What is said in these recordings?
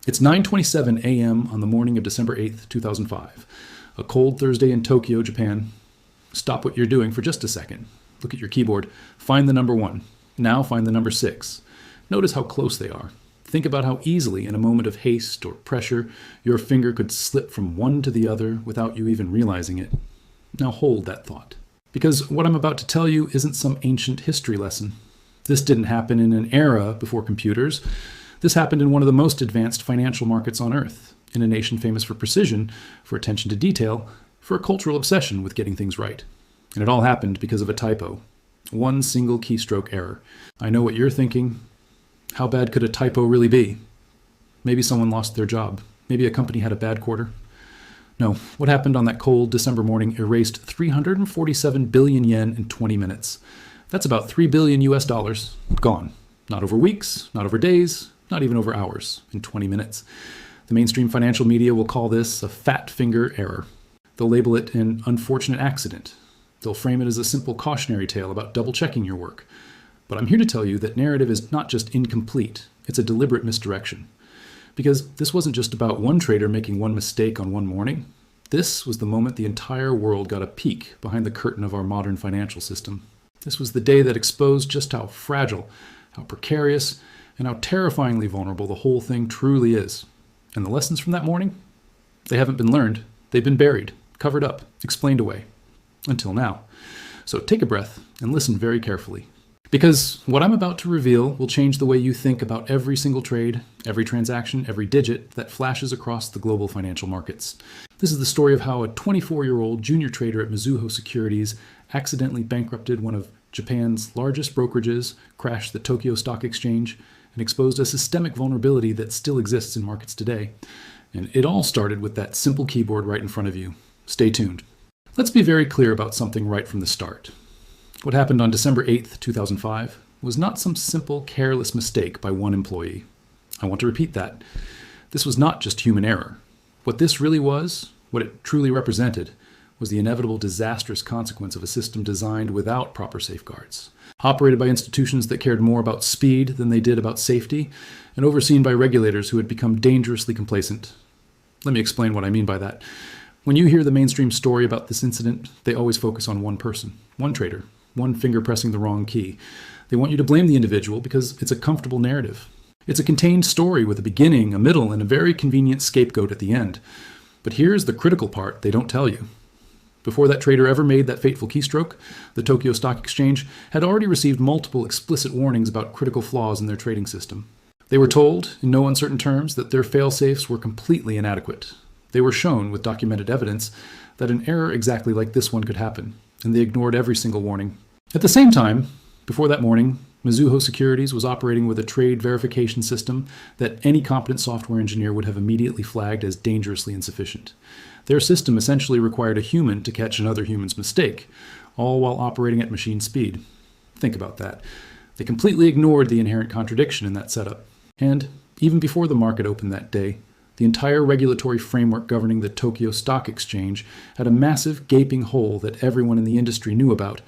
It's 9:27 a.m. on the morning of December 8th, 2005. A cold Thursday in Tokyo, Japan. Stop what you're doing for just a second. Look at your keyboard. Find the number 1. Now find the number 6. Notice how close they are. Think about how easily, in a moment of haste or pressure, your finger could slip from one to the other without you even realizing it. Now hold that thought. Because what I'm about to tell you isn't some ancient history lesson. This didn't happen in an era before computers. This happened in one of the most advanced financial markets on Earth, in a nation famous for precision, for attention to detail, for a cultural obsession with getting things right. And it all happened because of a typo. One single keystroke error. I know what you're thinking. How bad could a typo really be? Maybe someone lost their job. Maybe a company had a bad quarter. No, what happened on that cold December morning erased 347 billion yen in 20 minutes. That's about $3 billion US. Gone. Not over weeks, not over days, not even over hours, in 20 minutes. The mainstream financial media will call this a fat finger error. They'll label it an unfortunate accident. They'll frame it as a simple cautionary tale about double-checking your work. But I'm here to tell you that narrative is not just incomplete, it's a deliberate misdirection. Because this wasn't just about one trader making one mistake on one morning. This was the moment the entire world got a peek behind the curtain of our modern financial system. This was the day that exposed just how fragile, how precarious, and how terrifyingly vulnerable the whole thing truly is. And the lessons from that morning? They haven't been learned. They've been buried, covered up, explained away. Until now. So take a breath and listen very carefully. Because what I'm about to reveal will change the way you think about every single trade, every transaction, every digit that flashes across the global financial markets. This is the story of how a 24-year-old junior trader at Mizuho Securities accidentally bankrupted one of Japan's largest brokerages, crashed the Tokyo Stock Exchange, and exposed a systemic vulnerability that still exists in markets today. And it all started with that simple keyboard right in front of you. Stay tuned. Let's be very clear about something right from the start. What happened on December 8th, 2005 was not some simple, careless mistake by one employee. I want to repeat that. This was not just human error. What this really was, what it truly represented, was the inevitable disastrous consequence of a system designed without proper safeguards, operated by institutions that cared more about speed than they did about safety, and overseen by regulators who had become dangerously complacent. Let me explain what I mean by that. When you hear the mainstream story about this incident, they always focus on one person, one trader, one finger pressing the wrong key. They want you to blame the individual because it's a comfortable narrative. It's a contained story with a beginning, a middle, and a very convenient scapegoat at the end. But here's the critical part they don't tell you. Before that trader ever made that fateful keystroke, the Tokyo Stock Exchange had already received multiple explicit warnings about critical flaws in their trading system. They were told, in no uncertain terms, that their fail-safes were completely inadequate. They were shown, with documented evidence, that an error exactly like this one could happen, and they ignored every single warning. At the same time, before that morning, Mizuho Securities was operating with a trade verification system that any competent software engineer would have immediately flagged as dangerously insufficient. Their system essentially required a human to catch another human's mistake, all while operating at machine speed. Think about that. They completely ignored the inherent contradiction in that setup. And even before the market opened that day, the entire regulatory framework governing the Tokyo Stock Exchange had a massive gaping hole that everyone in the industry knew about,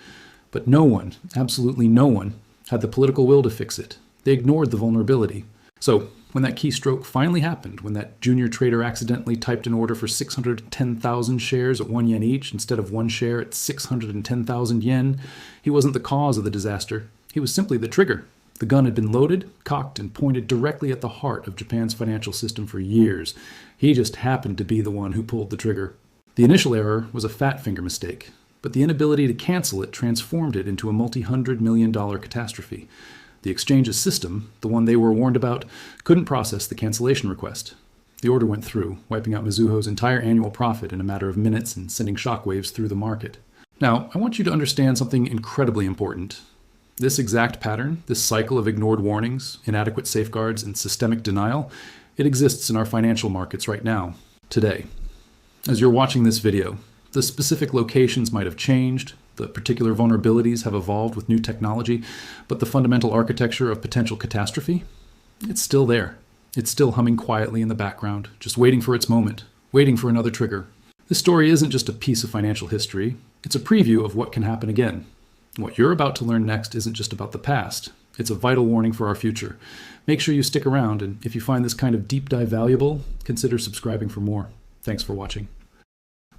but no one, absolutely no one, had the political will to fix it. They ignored the vulnerability. So, when that keystroke finally happened, when that junior trader accidentally typed an order for 610,000 shares at 1 yen each instead of one share at 610,000 yen, he wasn't the cause of the disaster. He was simply the trigger. The gun had been loaded, cocked, and pointed directly at the heart of Japan's financial system for years. He just happened to be the one who pulled the trigger. The initial error was a fat finger mistake, but the inability to cancel it transformed it into a multi-hundred-million-dollar catastrophe. The exchange's system, the one they were warned about, couldn't process the cancellation request. The order went through, wiping out Mizuho's entire annual profit in a matter of minutes and sending shockwaves through the market. Now, I want you to understand something incredibly important. This exact pattern, this cycle of ignored warnings, inadequate safeguards, and systemic denial, it exists in our financial markets right now, today. As you're watching this video, the specific locations might have changed, the particular vulnerabilities have evolved with new technology, but the fundamental architecture of potential catastrophe, it's still there. It's still humming quietly in the background, just waiting for its moment, waiting for another trigger. This story isn't just a piece of financial history, it's a preview of what can happen again. What you're about to learn next isn't just about the past, It's a vital warning for our future. Make sure you stick around, and if you find this kind of deep dive valuable, consider subscribing for more. Thanks for watching.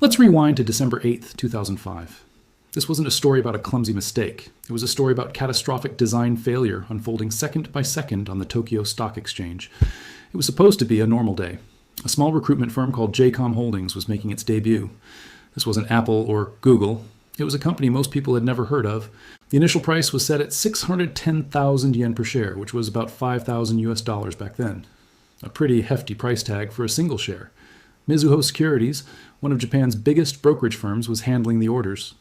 Let's rewind to December 8th, 2005. This wasn't a story about a clumsy mistake. It was a story about catastrophic design failure unfolding second by second on the Tokyo Stock Exchange. It was supposed to be a normal day. A small recruitment firm called JCOM Holdings was making its debut. This wasn't Apple or Google. It was a company most people had never heard of. The initial price was set at 610,000 yen per share, which was about $5,000 back then. A pretty hefty price tag for a single share. Mizuho Securities, one of Japan's biggest brokerage firms, was handling the orders.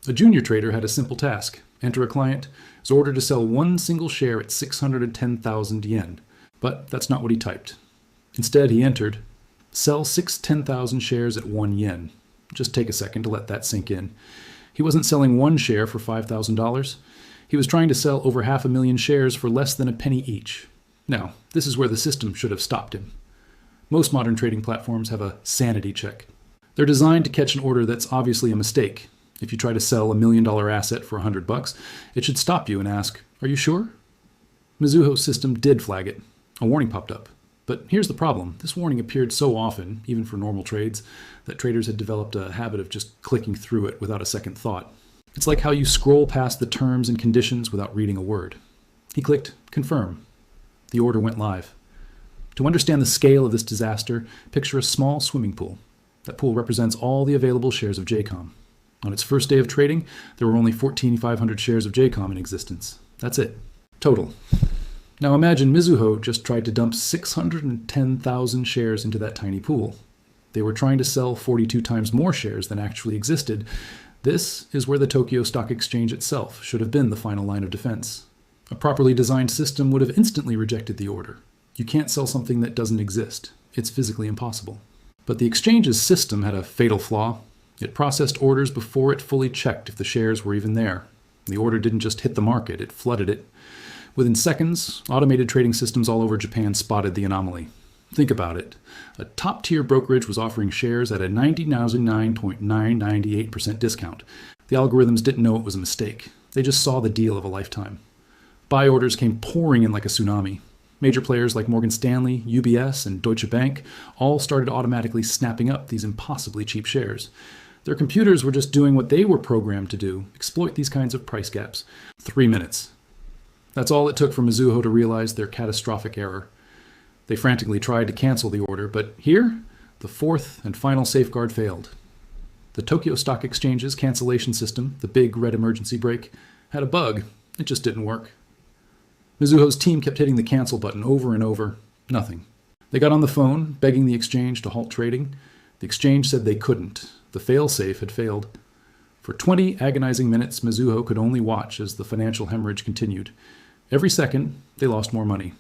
A junior trader had a simple task: enter a client, his order to sell one single share at 610,000 yen. But that's not what he typed. Instead, he entered, sell 610,000 shares at 1 yen. Just take a second to let that sink in. He wasn't selling one share for $5,000. He was trying to sell over 500,000 shares for less than a penny each. Now, this is where the system should have stopped him. Most modern trading platforms have a sanity check. They're designed to catch an order that's obviously a mistake. If you try to sell $1 million asset for $100, it should stop you and ask, "Are you sure?" Mizuho's system did flag it. A warning popped up. But here's the problem. This warning appeared so often, even for normal trades, that traders had developed a habit of just clicking through it without a second thought. It's like how you scroll past the terms and conditions without reading a word. He clicked confirm. The order went live. To understand the scale of this disaster, picture a small swimming pool. That pool represents all the available shares of JCOM. On its first day of trading, there were only 14,500 shares of JCOM in existence. That's it. Total. Now imagine Mizuho just tried to dump 610,000 shares into that tiny pool. They were trying to sell 42 times more shares than actually existed. This is where the Tokyo Stock Exchange itself should have been the final line of defense. A properly designed system would have instantly rejected the order. You can't sell something that doesn't exist. It's physically impossible. But the exchange's system had a fatal flaw. It processed orders before it fully checked if the shares were even there. The order didn't just hit the market, it flooded it. Within seconds, automated trading systems all over Japan spotted the anomaly. Think about it. A top-tier brokerage was offering shares at a 99.998% discount. The algorithms didn't know it was a mistake. They just saw the deal of a lifetime. Buy orders came pouring in like a tsunami. Major players like Morgan Stanley, UBS, and Deutsche Bank all started automatically snapping up these impossibly cheap shares. Their computers were just doing what they were programmed to do, exploit these kinds of price gaps. 3 minutes. That's all it took for Mizuho to realize their catastrophic error. They frantically tried to cancel the order, but here, the fourth and final safeguard failed. The Tokyo Stock Exchange's cancellation system, the big red emergency brake, had a bug. It just didn't work. Mizuho's team kept hitting the cancel button over and over. Nothing. They got on the phone, begging the exchange to halt trading. The exchange said they couldn't. The fail-safe had failed. For 20 agonizing minutes, Mizuho could only watch as the financial hemorrhage continued. Every second, they lost more money.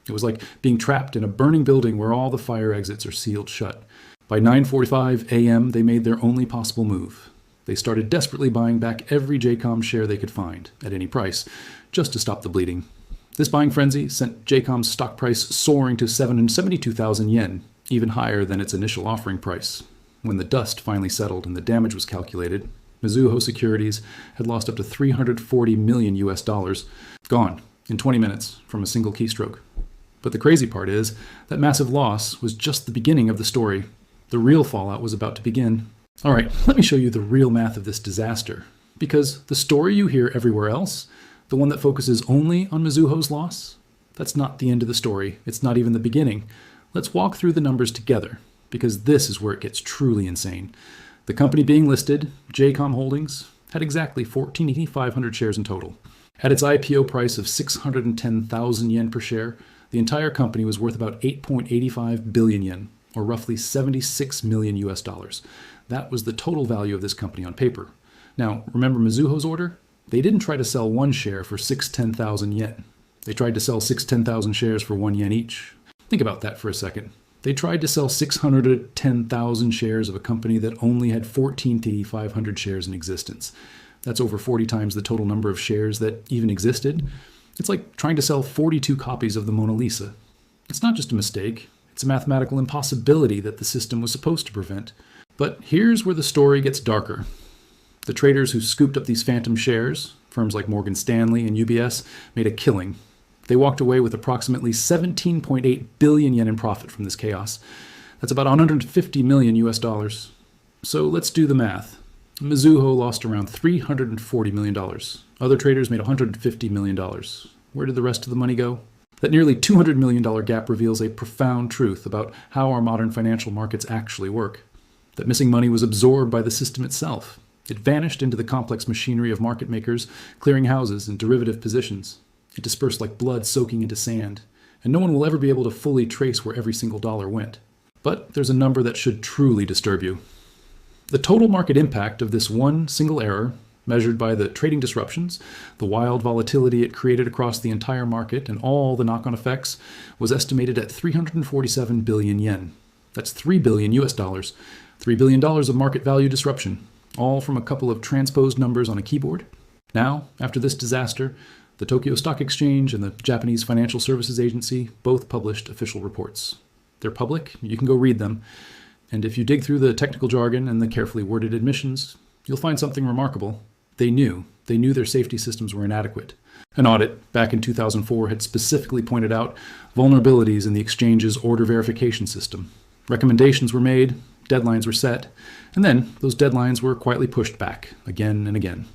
It was like being trapped in a burning building where all the fire exits are sealed shut. By 9:45 a.m., they made their only possible move. They started desperately buying back every JCOM share they could find, at any price, just to stop the bleeding. This buying frenzy sent JCOM's stock price soaring to 772,000 yen, even higher than its initial offering price. When the dust finally settled and the damage was calculated, Mizuho Securities had lost up to $340 million gone in 20 minutes from a single keystroke. But the crazy part is that massive loss was just the beginning of the story. The real fallout was about to begin. All right, let me show you the real math of this disaster. Because the story you hear everywhere else, the one that focuses only on Mizuho's loss, that's not the end of the story. It's not even the beginning. Let's walk through the numbers together, because this is where it gets truly insane. The company being listed, JCOM Holdings, had exactly 14,500 shares in total. At its IPO price of 610,000 yen per share, the entire company was worth about 8.85 billion yen, or roughly $76 million. That was the total value of this company on paper. Now, remember Mizuho's order? They didn't try to sell one share for 610,000 yen. They tried to sell 610,000 shares for 1 yen each. Think about that for a second. They tried to sell 610,000 shares of a company that only had 14,500 shares in existence. That's over 40 times the total number of shares that even existed. It's like trying to sell 42 copies of the Mona Lisa. It's not just a mistake. It's a mathematical impossibility that the system was supposed to prevent. But here's where the story gets darker. The traders who scooped up these phantom shares, firms like Morgan Stanley and UBS, made a killing. They walked away with approximately 17.8 billion yen in profit from this chaos. That's about 150 million US dollars. So let's do the math. Mizuho lost around $340 million. Other traders made $150 million. Where did the rest of the money go? That nearly $200 million gap reveals a profound truth about how our modern financial markets actually work. That missing money was absorbed by the system itself. It vanished into the complex machinery of market makers, clearing houses and derivative positions. It dispersed like blood soaking into sand, and no one will ever be able to fully trace where every single dollar went. But there's a number that should truly disturb you. The total market impact of this one single error, measured by the trading disruptions, the wild volatility it created across the entire market, and all the knock-on effects, was estimated at 347 billion yen. That's 3 billion US dollars. $3 billion of market value disruption, all from a couple of transposed numbers on a keyboard. Now, after this disaster, the Tokyo Stock Exchange and the Japanese Financial Services Agency both published official reports. They're public, you can go read them, and if you dig through the technical jargon and the carefully worded admissions, you'll find something remarkable. They knew their safety systems were inadequate. An audit back in 2004 had specifically pointed out vulnerabilities in the exchange's order verification system. Recommendations were made, deadlines were set, and then those deadlines were quietly pushed back again and again.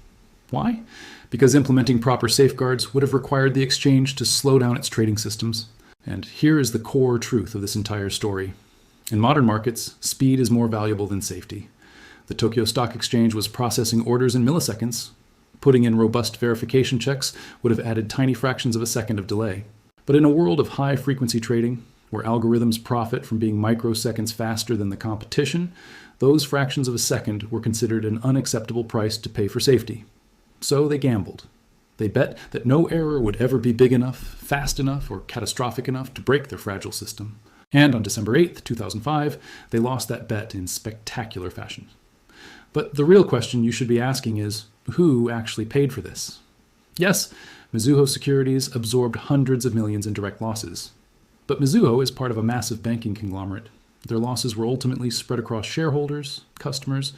Why? Because implementing proper safeguards would have required the exchange to slow down its trading systems. And here is the core truth of this entire story. In modern markets, speed is more valuable than safety. The Tokyo Stock Exchange was processing orders in milliseconds. Putting in robust verification checks would have added tiny fractions of a second of delay. But in a world of high-frequency trading, where algorithms profit from being microseconds faster than the competition, those fractions of a second were considered an unacceptable price to pay for safety. So they gambled. They bet that no error would ever be big enough, fast enough, or catastrophic enough to break their fragile system. And on December 8th, 2005, they lost that bet in spectacular fashion. But the real question you should be asking is, who actually paid for this? Yes, Mizuho Securities absorbed hundreds of millions in direct losses. But Mizuho is part of a massive banking conglomerate. Their losses were ultimately spread across shareholders, customers,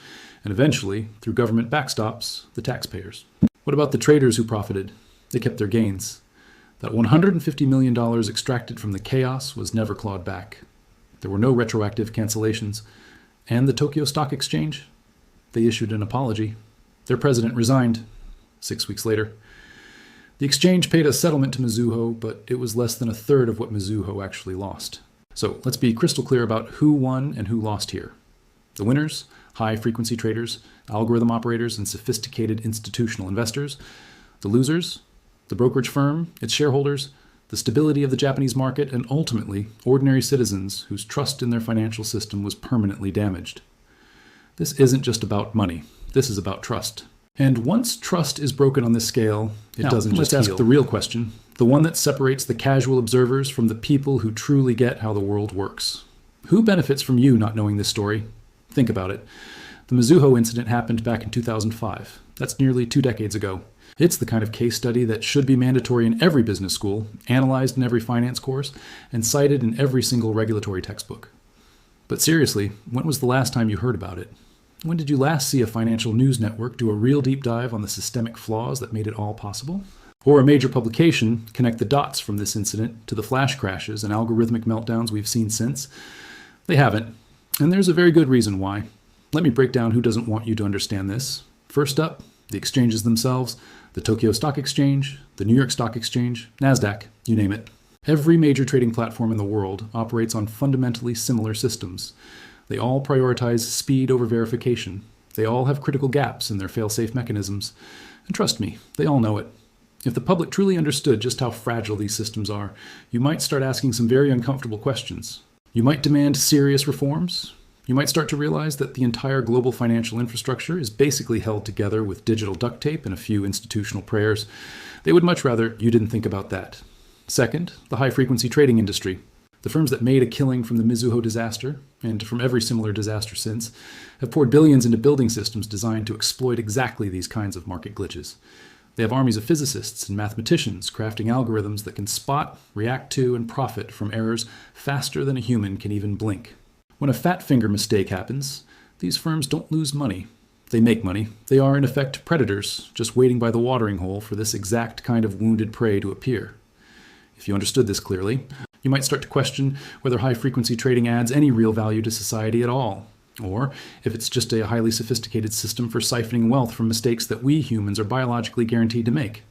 and eventually, through government backstops, the taxpayers. What about the traders who profited? They kept their gains. That $150 million extracted from the chaos was never clawed back. There were no retroactive cancellations. And the Tokyo Stock Exchange? They issued an apology. Their president resigned 6 weeks later. The exchange paid a settlement to Mizuho, but it was less than a third of what Mizuho actually lost. So let's be crystal clear about who won and who lost here. The winners, high-frequency traders, algorithm operators, and sophisticated institutional investors. The losers, the brokerage firm, its shareholders, the stability of the Japanese market, and ultimately, ordinary citizens whose trust in their financial system was permanently damaged. This isn't just about money. This is about trust. And once trust is broken on this scale, it doesn't just heal. Let's ask the real question, the one that separates the casual observers from the people who truly get how the world works. Who benefits from you not knowing this story? Think about it. The Mizuho incident happened back in 2005. That's nearly 2 decades ago. It's the kind of case study that should be mandatory in every business school, analyzed in every finance course, and cited in every single regulatory textbook. But seriously, when was the last time you heard about it? When did you last see a financial news network do a real deep dive on the systemic flaws that made it all possible? Or a major publication connect the dots from this incident to the flash crashes and algorithmic meltdowns we've seen since? They haven't. And there's a very good reason why. Let me break down who doesn't want you to understand this. First up, the exchanges themselves, the Tokyo Stock Exchange, the New York Stock Exchange, NASDAQ, you name it. Every major trading platform in the world operates on fundamentally similar systems. They all prioritize speed over verification. They all have critical gaps in their fail-safe mechanisms. And trust me, they all know it. If the public truly understood just how fragile these systems are, you might start asking some very uncomfortable questions. You might demand serious reforms. You might start to realize that the entire global financial infrastructure is basically held together with digital duct tape and a few institutional prayers. They would much rather you didn't think about that. Second, the high-frequency trading industry. The firms that made a killing from the Mizuho disaster, and from every similar disaster since, have poured billions into building systems designed to exploit exactly these kinds of market glitches. They have armies of physicists and mathematicians crafting algorithms that can spot, react to, and profit from errors faster than a human can even blink. When a fat finger mistake happens, these firms don't lose money. They make money. They are, in effect, predators, just waiting by the watering hole for this exact kind of wounded prey to appear. If you understood this clearly, you might start to question whether high-frequency trading adds any real value to society at all, or if it's just a highly sophisticated system for siphoning wealth from mistakes that we humans are biologically guaranteed to make.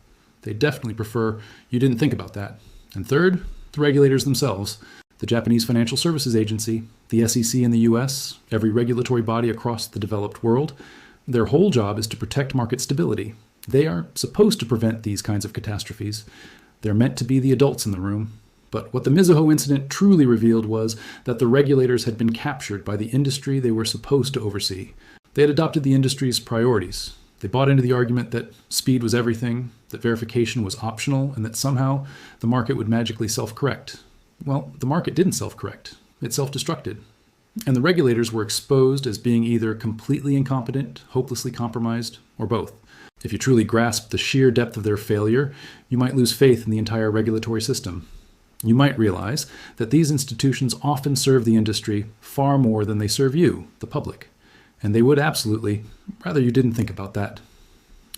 They definitely prefer you didn't think about that. And third, the regulators themselves. The Japanese Financial Services Agency, the SEC in the US, every regulatory body across the developed world, their whole job is to protect market stability. They are supposed to prevent these kinds of catastrophes. They're meant to be the adults in the room. But what the Mizuho incident truly revealed was that the regulators had been captured by the industry they were supposed to oversee. They had adopted the industry's priorities. They bought into the argument that speed was everything, that verification was optional, and that somehow the market would magically self-correct. Well, the market didn't self-correct. It self-destructed. And the regulators were exposed as being either completely incompetent, hopelessly compromised, or both. If you truly grasp the sheer depth of their failure, you might lose faith in the entire regulatory system. You might realize that these institutions often serve the industry far more than they serve you, the public. And they would absolutely, rather you didn't think about that.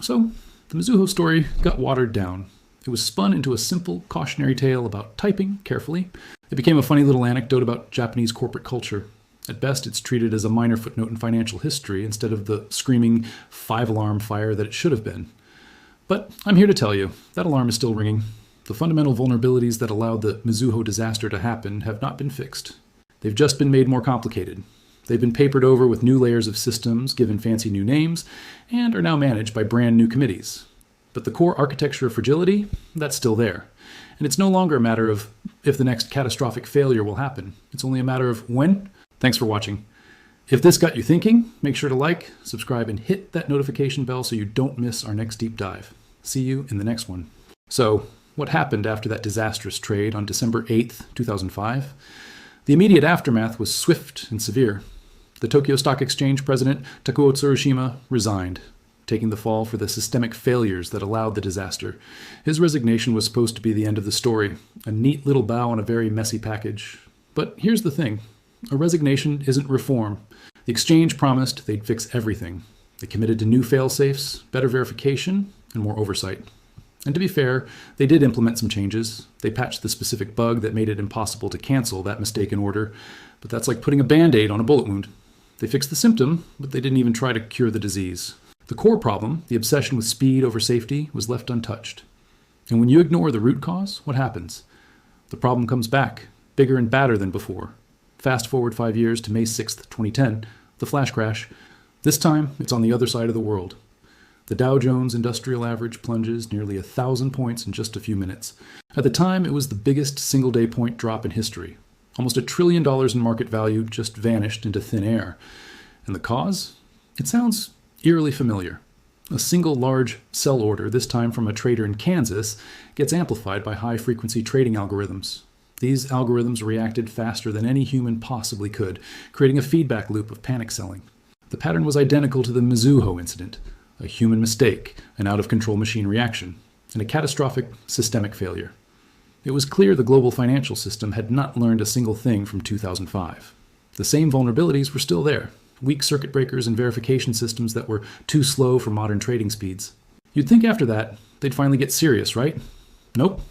So, the Mizuho story got watered down. It was spun into a simple cautionary tale about typing carefully. It became a funny little anecdote about Japanese corporate culture. At best, it's treated as a minor footnote in financial history instead of the screaming five-alarm fire that it should have been. But I'm here to tell you, that alarm is still ringing. The fundamental vulnerabilities that allowed the Mizuho disaster to happen have not been fixed. They've just been made more complicated. They've been papered over with new layers of systems, given fancy new names, and are now managed by brand new committees. But the core architecture of fragility, that's still there. And it's no longer a matter of if the next catastrophic failure will happen. It's only a matter of when. Thanks for watching. If this got you thinking, make sure to like, subscribe, and hit that notification bell so you don't miss our next deep dive. See you in the next one. So, what happened after that disastrous trade on December 8th, 2005? The immediate aftermath was swift and severe. The Tokyo Stock Exchange president, Takuo Tsurushima, resigned, taking the fall for the systemic failures that allowed the disaster. His resignation was supposed to be the end of the story, a neat little bow on a very messy package. But here's the thing. A resignation isn't reform. The exchange promised they'd fix everything. They committed to new fail-safes, better verification, and more oversight. And to be fair, they did implement some changes. They patched the specific bug that made it impossible to cancel that mistaken order, but that's like putting a Band-Aid on a bullet wound. They fixed the symptom, but they didn't even try to cure the disease. The core problem, the obsession with speed over safety, was left untouched. And when you ignore the root cause, what happens? The problem comes back, bigger and badder than before. Fast forward 5 years to May 6th, 2010, the flash crash. This time, it's on the other side of the world. The Dow Jones Industrial Average plunges nearly 1,000 points in just a few minutes. At the time, it was the biggest single-day point drop in history. Almost $1 trillion in market value just vanished into thin air. And the cause? It sounds eerily familiar. A single large sell order, this time from a trader in Kansas, gets amplified by high-frequency trading algorithms. These algorithms reacted faster than any human possibly could, creating a feedback loop of panic selling. The pattern was identical to the Mizuho incident, a human mistake, an out-of-control machine reaction, and a catastrophic systemic failure. It was clear the global financial system had not learned a single thing from 2005. The same vulnerabilities were still there, weak circuit breakers and verification systems that were too slow for modern trading speeds. You'd think after that, they'd finally get serious, right? Nope.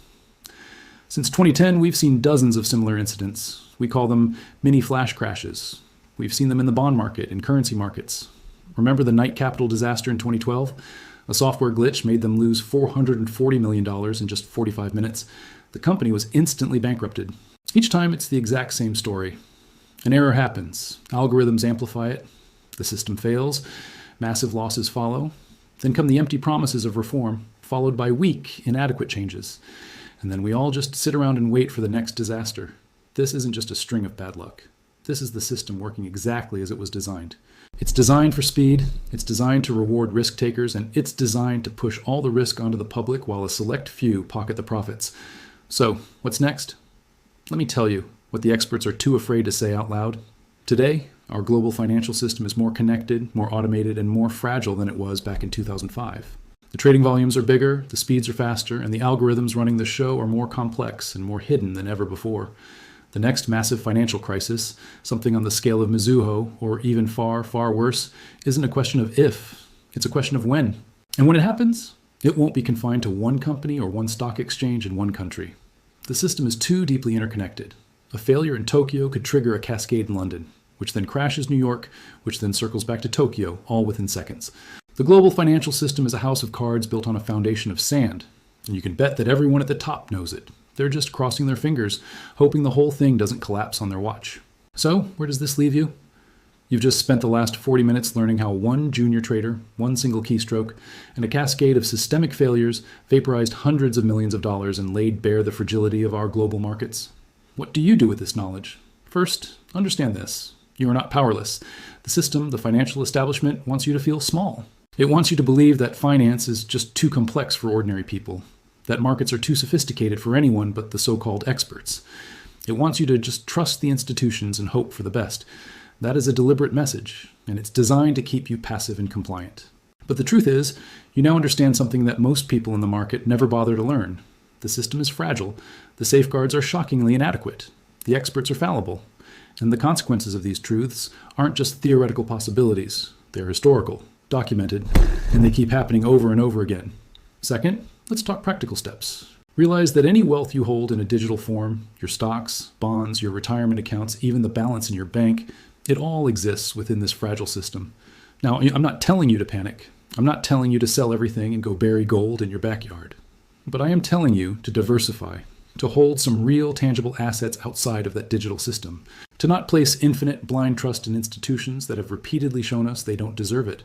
Since 2010, we've seen dozens of similar incidents. We call them mini flash crashes. We've seen them in the bond market, in currency markets. Remember the Knight Capital disaster in 2012? A software glitch made them lose $440 million in just 45 minutes. The company was instantly bankrupted. Each time, it's the exact same story. An error happens. Algorithms amplify it. The system fails. Massive losses follow. Then come the empty promises of reform, followed by weak, inadequate changes. And then we all just sit around and wait for the next disaster. This isn't just a string of bad luck. This is the system working exactly as it was designed. It's designed for speed, it's designed to reward risk takers, and it's designed to push all the risk onto the public while a select few pocket the profits. So, what's next? Let me tell you what the experts are too afraid to say out loud. Today, our global financial system is more connected, more automated, and more fragile than it was back in 2005. The trading volumes are bigger, the speeds are faster, and the algorithms running the show are more complex and more hidden than ever before. The next massive financial crisis, something on the scale of Mizuho, or even far, far worse, isn't a question of if, it's a question of when. And when it happens, it won't be confined to one company or one stock exchange in one country. The system is too deeply interconnected. A failure in Tokyo could trigger a cascade in London, which then crashes New York, which then circles back to Tokyo, all within seconds. The global financial system is a house of cards built on a foundation of sand, and you can bet that everyone at the top knows it. They're just crossing their fingers, hoping the whole thing doesn't collapse on their watch. So, where does this leave you? You've just spent the last 40 minutes learning how one junior trader, one single keystroke, and a cascade of systemic failures vaporized hundreds of millions of dollars and laid bare the fragility of our global markets. What do you do with this knowledge? First, understand this. You are not powerless. The system, the financial establishment, wants you to feel small. It wants you to believe that finance is just too complex for ordinary people, that markets are too sophisticated for anyone but the so-called experts. It wants you to just trust the institutions and hope for the best. That is a deliberate message, and it's designed to keep you passive and compliant. But the truth is, you now understand something that most people in the market never bother to learn. The system is fragile, the safeguards are shockingly inadequate, the experts are fallible, and the consequences of these truths aren't just theoretical possibilities, they're historical, documented, and they keep happening over and over again. Second, let's talk practical steps. Realize that any wealth you hold in a digital form, your stocks, bonds, your retirement accounts, even the balance in your bank, it all exists within this fragile system. Now, I'm not telling you to panic. I'm not telling you to sell everything and go bury gold in your backyard. But I am telling you to diversify, to hold some real tangible assets outside of that digital system, to not place infinite blind trust in institutions that have repeatedly shown us they don't deserve it.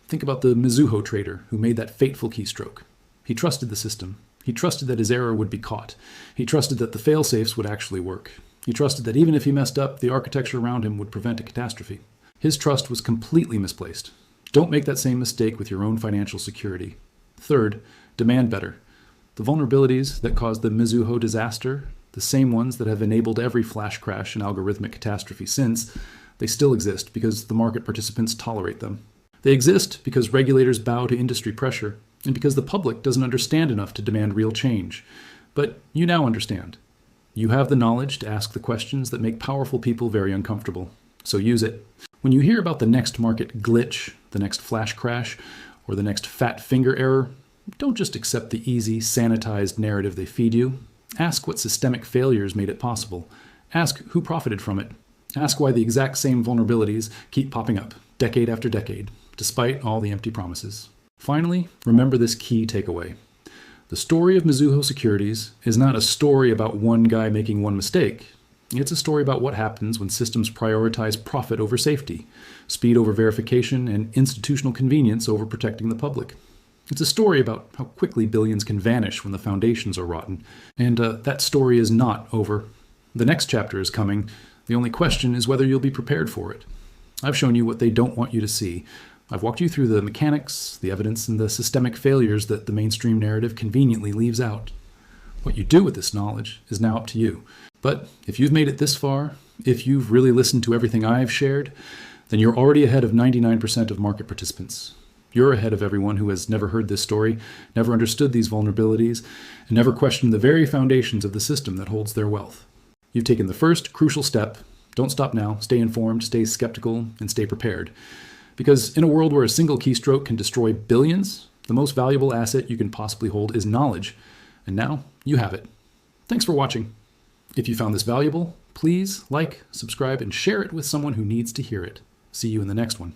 Think about the Mizuho trader who made that fateful keystroke. He trusted the system. He trusted that his error would be caught. He trusted that the fail-safes would actually work. He trusted that even if he messed up, the architecture around him would prevent a catastrophe. His trust was completely misplaced. Don't make that same mistake with your own financial security. Third, demand better. The vulnerabilities that caused the Mizuho disaster, the same ones that have enabled every flash crash and algorithmic catastrophe since, they still exist because the market participants tolerate them. They exist because regulators bow to industry pressure and because the public doesn't understand enough to demand real change. But you now understand. You have the knowledge to ask the questions that make powerful people very uncomfortable. So use it. When you hear about the next market glitch, the next flash crash, or the next fat finger error, don't just accept the easy, sanitized narrative they feed you. Ask what systemic failures made it possible. Ask who profited from it. Ask why the exact same vulnerabilities keep popping up, decade after decade, despite all the empty promises. Finally, remember this key takeaway. The story of Mizuho Securities is not a story about one guy making one mistake. It's a story about what happens when systems prioritize profit over safety, speed over verification, and institutional convenience over protecting the public. It's a story about how quickly billions can vanish when the foundations are rotten. And that story is not over. The next chapter is coming. The only question is whether you'll be prepared for it. I've shown you what they don't want you to see. I've walked you through the mechanics, the evidence, and the systemic failures that the mainstream narrative conveniently leaves out. What you do with this knowledge is now up to you. But if you've made it this far, if you've really listened to everything I've shared, then you're already ahead of 99% of market participants. You're ahead of everyone who has never heard this story, never understood these vulnerabilities, and never questioned the very foundations of the system that holds their wealth. You've taken the first crucial step. Don't stop now. Stay informed, stay skeptical, and stay prepared. Because in a world where a single keystroke can destroy billions, the most valuable asset you can possibly hold is knowledge. And now you have it. Thanks for watching. If you found this valuable, please like, subscribe, and share it with someone who needs to hear it. See you in the next one.